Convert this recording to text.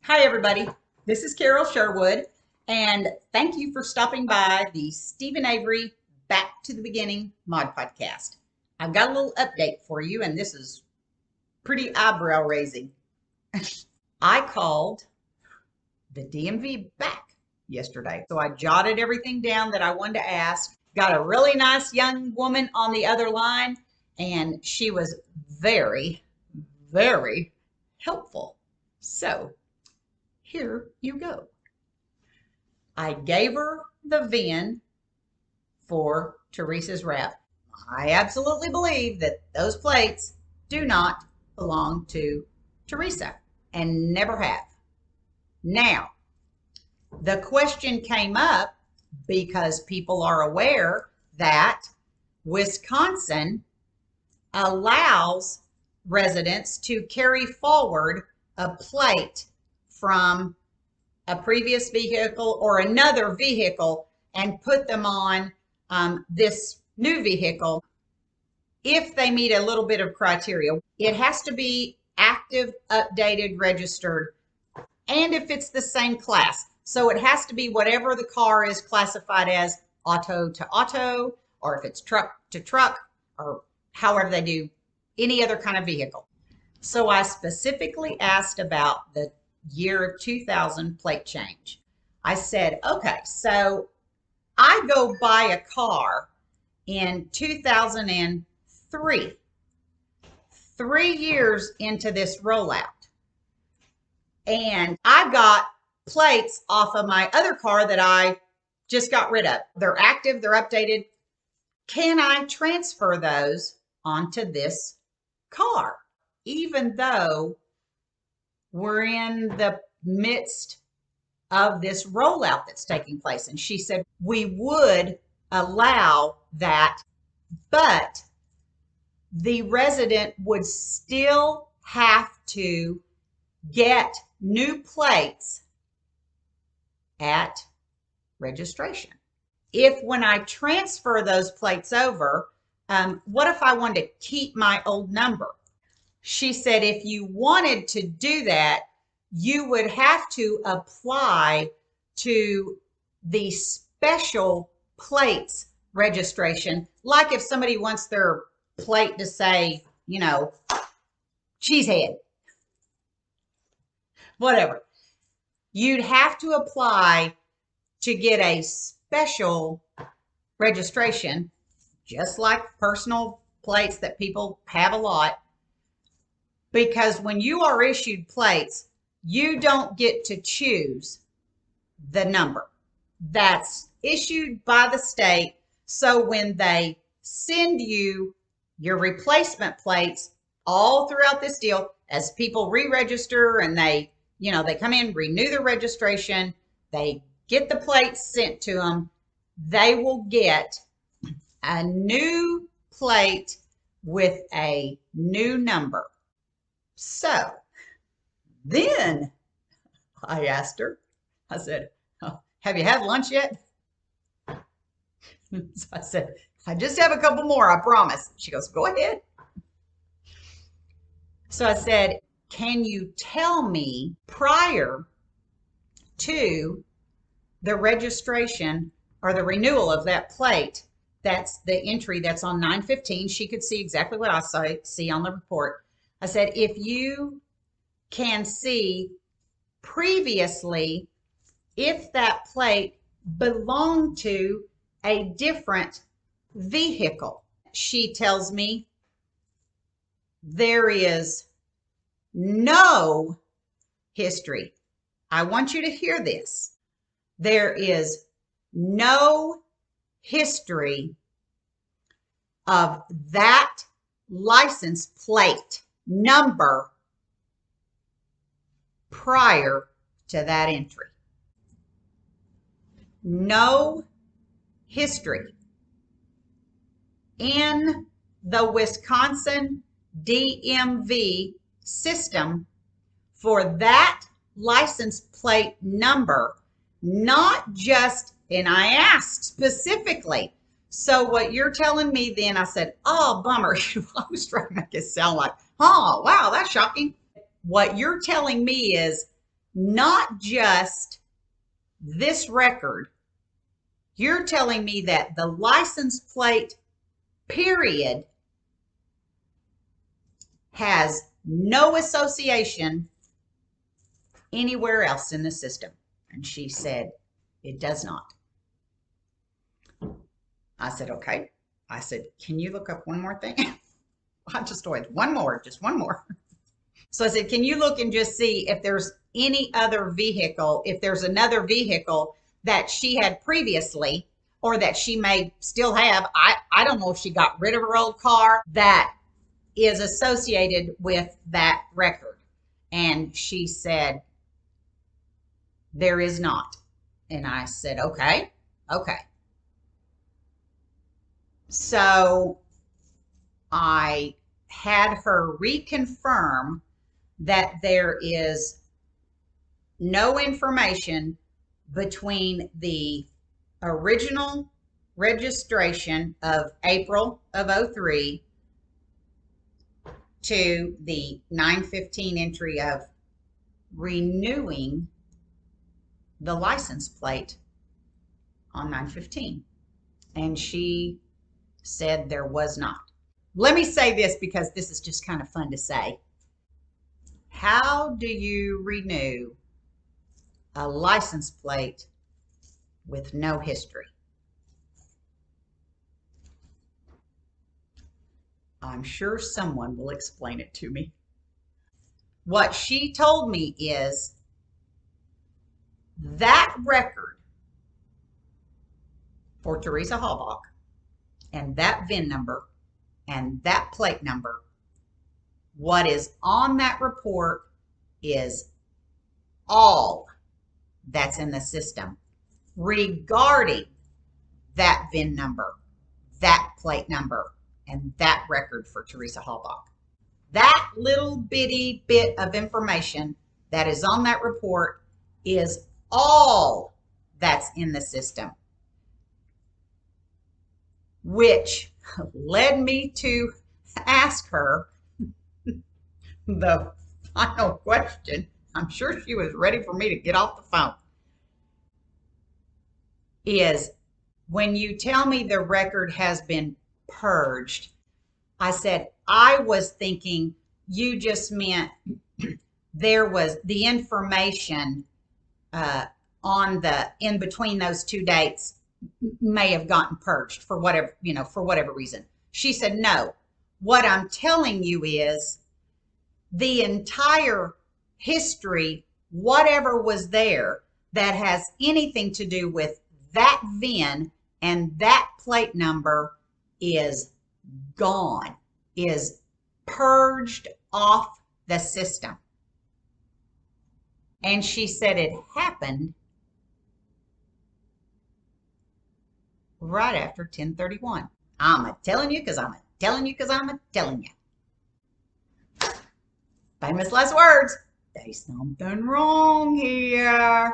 Hi, everybody. This is Carol Sherwood, and thank you for stopping by the Stephen Avery Back to the Beginning Mod Podcast. I've got a little update for you, and this is pretty eyebrow raising. I called the DMV back yesterday, so I jotted everything down that I wanted to ask. Got a really nice young woman on the other line, and she was very, very helpful. So, here you go. I gave her the VIN for Teresa's wrap. I absolutely believe that those plates do not belong to Teresa and never have. Now, the question came up because people are aware that Wisconsin allows residents to carry forward a plate from a previous vehicle or another vehicle and put them on this new vehicle if they meet a little bit of criteria. It has to be active, updated, registered, and if it's the same class. So it has to be whatever the car is classified as, auto to auto, or if it's truck to truck, or however they do any other kind of vehicle. So I specifically asked about the year of 2000 plate change. I said, okay, so I go buy a car in 2003, 3 years into this rollout, and I got plates off of my other car that I just got rid of. They're active, they're updated. Can I transfer those onto this car, even though we're in the midst of this rollout that's taking place? And she said, we would allow that, but the resident would still have to get new plates at registration. If when I transfer those plates over, what if I wanted to keep my old number? She said, if you wanted to do that, you would have to apply to the special plates registration. Like if somebody wants their plate to say, cheesehead, whatever. You'd have to apply to get a special registration, just like personal plates that people have a lot. Because when you are issued plates, you don't get to choose the number. That's issued by the state. So when they send you your replacement plates all throughout this deal, as people re-register and they come in, renew their registration, they get the plates sent to them, they will get a new plate with a new number. So then I asked her, I said, oh, have you had lunch yet? So I said, I just have a couple more, I promise. She goes, go ahead. So I said, can you tell me prior to the registration or the renewal of that plate, that's the entry that's on 915. She could see exactly what I see on the report. I said, if you can see previously if that plate belonged to a different vehicle. She tells me there is no history. I want you to hear this. There is no history of that license plate number prior to that entry. No history. In the Wisconsin DMV system for that license plate number, not just, and I asked specifically, so what you're telling me then, I said, oh, bummer. I was trying to make it sound like, oh, wow, that's shocking. What you're telling me is not just this record. You're telling me that the license plate, period, has no association anywhere else in the system. And she said, it does not. I said, okay. I said, can you look up one more thing? I just went, just one more. So I said, can you look and just see if there's any other vehicle, if there's another vehicle that she had previously or that she may still have. I don't know if she got rid of her old car that is associated with that record. And she said, there is not. And I said, okay. So I had her reconfirm that there is no information between the original registration of April of 03 to the 9/15 entry of renewing the license plate on 9/15. And she said there was not. Let me say this because this is just kind of fun to say. How do you renew a license plate with no history? I'm sure someone will explain it to me. What she told me is that record for Teresa Halbach and that VIN number and that plate number, what is on that report is all that's in the system regarding that VIN number, that plate number, and that record for Teresa Halbach. That little bitty bit of information that is on that report is all that's in the system, which led me to ask her the final question. I'm sure she was ready for me to get off the phone. Is when you tell me the record has been purged, I said, I was thinking you just meant there was the information on the in between those two dates may have gotten purged for whatever, for whatever reason. She said, no, what I'm telling you is the entire history, whatever was there that has anything to do with that VIN and that plate number is gone, is purged off the system. And she said it happened right after 10/31. I'm a telling you because I'm a telling you because I'm a telling you. Famous last words. There's something wrong here.